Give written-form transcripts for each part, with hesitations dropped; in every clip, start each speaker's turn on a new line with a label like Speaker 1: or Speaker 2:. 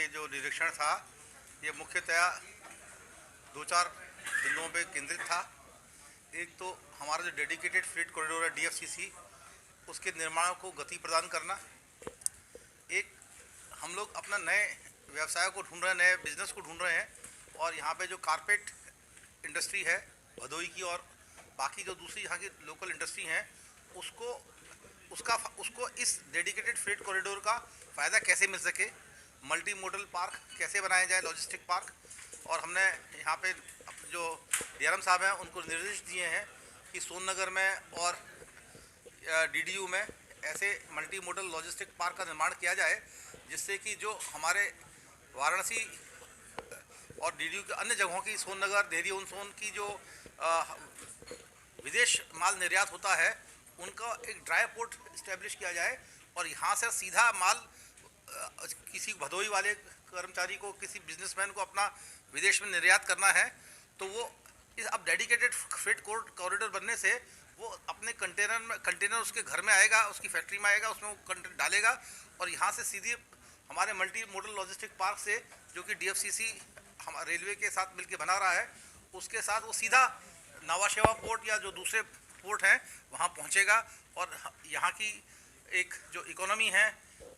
Speaker 1: ये जो निरीक्षण था ये मुख्यतया दो चार बिंदुओं पे केंद्रित था। एक तो हमारा जो डेडिकेटेड फ्रेट कॉरिडोर है DFCC, उसके निर्माण को गति प्रदान करना। एक हम लोग अपना नए व्यवसाय को ढूंढ रहे हैं, नए बिजनेस को ढूंढ रहे हैं, और यहाँ पे जो कारपेट इंडस्ट्री है भदोई की और बाकी जो दूसरी यहाँ की लोकल इंडस्ट्री हैं उसको इस डेडिकेटेड फ्रेट कॉरिडोर का फ़ायदा कैसे मिल सके, मल्टी मोडल पार्क कैसे बनाया जाए, लॉजिस्टिक पार्क। और हमने यहाँ पे जो DRM साहब हैं उनको निर्देश दिए हैं कि सोननगर में और DDU में ऐसे मल्टी मोडल लॉजिस्टिक पार्क का निर्माण किया जाए, जिससे कि जो हमारे वाराणसी और DDU के अन्य जगहों की, सोननगर, देहरी ऑन सोन की जो विदेश माल निर्यात होता है, उनका एक ड्राई पोर्ट इस्टेब्लिश किया जाए और यहाँ से सीधा माल किसी भदोई वाले कर्मचारी को, किसी बिजनेसमैन को अपना विदेश में निर्यात करना है तो वो इस अब डेडिकेटेड फ्रेट कॉरिडोर बनने से वो अपने कंटेनर उसके घर में आएगा, उसकी फैक्ट्री में आएगा, उसमें वो कंटेनर डालेगा और यहाँ से सीधे हमारे मल्टी मोडल लॉजिस्टिक पार्क से, जो कि DFCC हम रेलवे के साथ मिलकर बना रहा है, उसके साथ वो सीधा नावाशेवा पोर्ट या जो दूसरे पोर्ट हैं वहाँ पहुँचेगा और यहाँ की एक जो इकोनॉमी है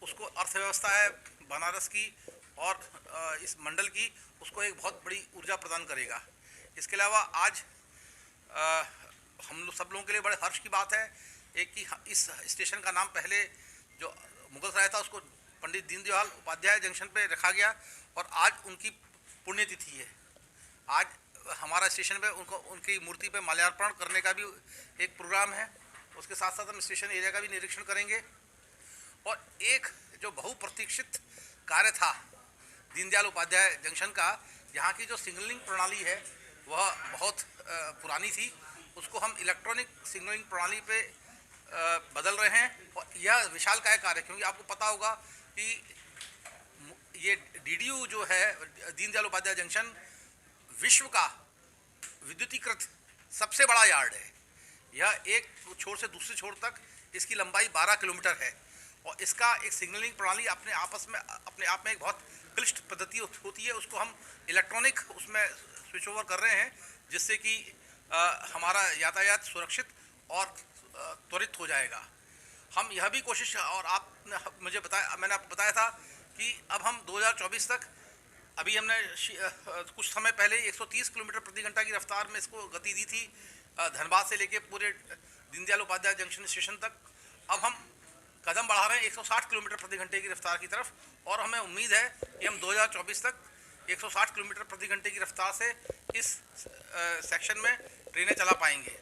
Speaker 1: उसको, अर्थव्यवस्था है बनारस की और इस मंडल की, उसको एक बहुत बड़ी ऊर्जा प्रदान करेगा। इसके अलावा आज हम लोग सब लोगों के लिए बड़े हर्ष की बात है एक कि इस स्टेशन का नाम पहले जो मुगलसराय था उसको पंडित दीनदयाल उपाध्याय जंक्शन पे रखा गया और आज उनकी पुण्यतिथि है। आज हमारा स्टेशन पे उनकी मूर्ति पे माल्यार्पण करने का भी एक प्रोग्राम है। उसके साथ साथ हम स्टेशन एरिया का भी निरीक्षण करेंगे और एक जो बहुप्रतीक्षित कार्य था दीनदयाल उपाध्याय जंक्शन का, यहाँ की जो सिग्नलिंग प्रणाली है वह बहुत पुरानी थी, उसको हम इलेक्ट्रॉनिक सिग्नलिंग प्रणाली पे बदल रहे हैं और यह विशालकाय कार्य, क्योंकि आपको पता होगा कि ये DDU जो है दीनदयाल उपाध्याय जंक्शन विश्व का विद्युतीकृत सबसे बड़ा यार्ड है। यह एक छोर से दूसरे छोर तक इसकी लंबाई 12 किलोमीटर है और इसका एक सिग्नलिंग प्रणाली अपने आप में एक बहुत क्लिष्ट पद्धति होती है। उसको हम इलेक्ट्रॉनिक उसमें स्विच ओवर कर रहे हैं, जिससे कि हमारा यातायात सुरक्षित और त्वरित हो जाएगा। हम यह भी कोशिश, और मैंने आपको बताया था कि अब हम 2024 तक, अभी हमने कुछ समय पहले 130 किलोमीटर प्रति घंटा की रफ्तार में इसको गति दी थी धनबाद से लेके पूरे दीनदयाल उपाध्याय जंक्शन स्टेशन तक। अब हम कदम बढ़ा रहे हैं 160 किलोमीटर प्रति घंटे की रफ्तार की तरफ और हमें उम्मीद है कि हम 2024 तक 160 किलोमीटर प्रति घंटे की रफ्तार से इस सेक्शन में ट्रेनें चला पाएंगे।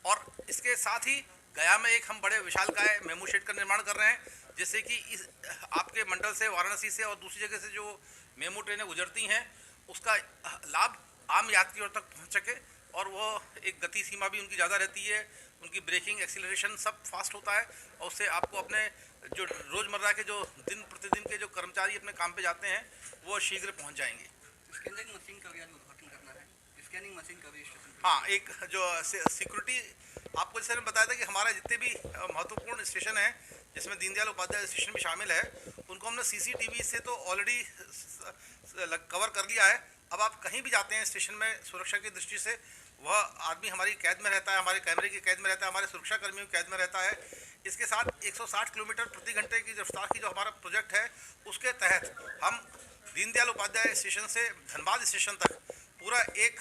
Speaker 1: और इसके साथ ही गया में एक हम बड़े विशालकाय मेमू शेड का निर्माण कर रहे हैं, जिससे कि इस आपके मंडल से, वाराणसी से और दूसरी जगह से जो मेमू ट्रेनें गुजरती हैं उसका लाभ आम यात्रियों तक पहुंच सके और वो एक गति सीमा भी उनकी ज़्यादा रहती है, उनकी ब्रेकिंग, एक्सीलरेशन सब फास्ट होता है और उससे आपको अपने जो रोज़मर्रा के जो दिन प्रतिदिन के जो कर्मचारी अपने काम पे जाते हैं वो शीघ्र पहुंच जाएंगे।
Speaker 2: स्कैनिंग मशीन का भी आज उद्घाटन करना है, स्कैनिंग मशीन का भी स्टेशन।
Speaker 1: हाँ, एक जो सिक्योरिटी, आपको जैसे बताया था कि हमारे जितने भी महत्वपूर्ण स्टेशन हैं जिसमें दीनदयाल उपाध्याय स्टेशन भी शामिल है, उनको हमने CCTV से तो ऑलरेडी कवर कर लिया है। अब आप कहीं भी जाते हैं स्टेशन में, सुरक्षा की दृष्टि से वह आदमी हमारी कैद में रहता है, हमारे कैमरे की कैद में रहता है, हमारे सुरक्षा कर्मियों की कैद में रहता है। इसके साथ 160 किलोमीटर प्रति घंटे की रफ्तार की जो हमारा प्रोजेक्ट है, उसके तहत हम दीनदयाल उपाध्याय स्टेशन से धनबाद स्टेशन तक पूरा एक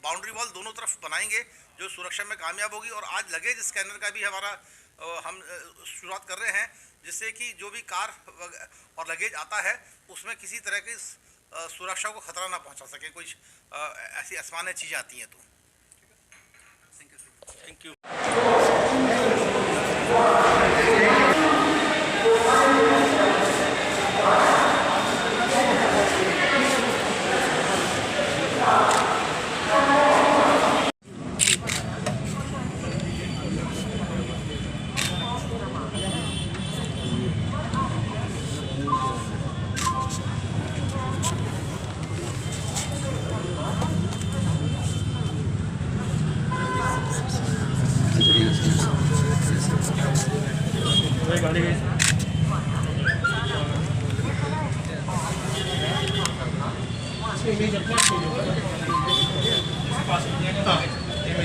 Speaker 1: बाउंड्री वॉल दोनों तरफ बनाएंगे जो सुरक्षा में कामयाब होगी। और आज लगेज स्कैनर का भी हम शुरुआत कर रहे हैं, जिससे कि जो भी कार और लगेज आता है उसमें किसी तरह की सुरक्षा को खतरा ना पहुंचा सके, कोई ऐसी असामान्य चीज़ें आती हैं तो। Thank you.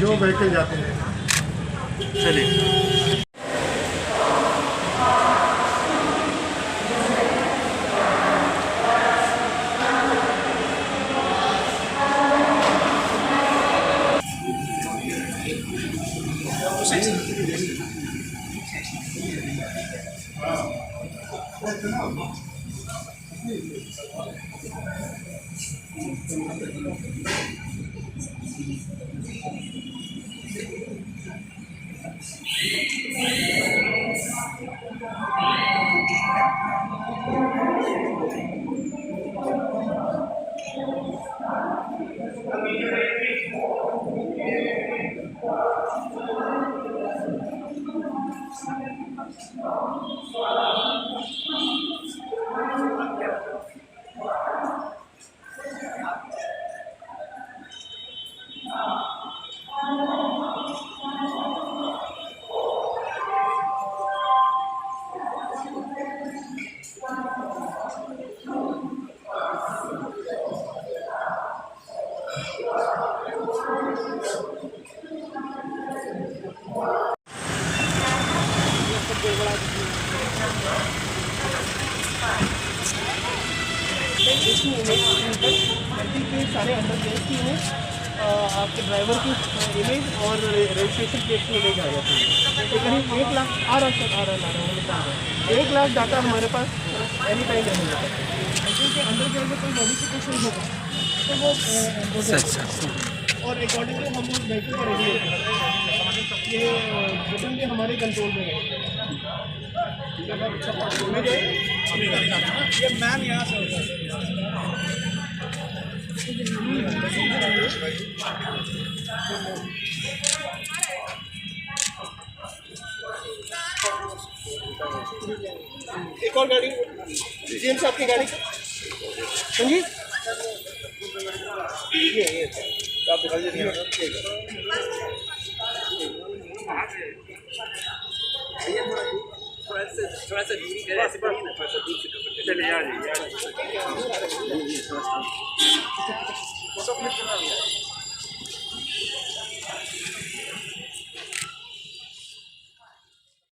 Speaker 3: जो व्हीकल जाते हैं।
Speaker 4: चलिए।
Speaker 5: सारे अंडर केस की इमेज, आपके ड्राइवर की इमेज और रजिस्ट्रेशन प्लेट की इमेज आ जाती है। तो करीब 1 लाख आ रहा है 1 लाख डाटा हमारे पास एनी टाइम रहेगा। क्योंकि अंडर केस में कोई मॉडिफिकेशन होगा तो वो और अकॉर्डिंगली हम उस व्हीकल का रेडी होते हैं। ये बटन भी हमारे कंट्रोल में है। ये मैम यहाँ से होता है। एक और गाड़ी जेम्स आपकी गाड़ी जी ये आप दिखाइए।
Speaker 2: थोड़ा सा दूरी करे, ऐसे करिए ना, थोड़ा सा दूर से कवर। चलिए आ जाइए।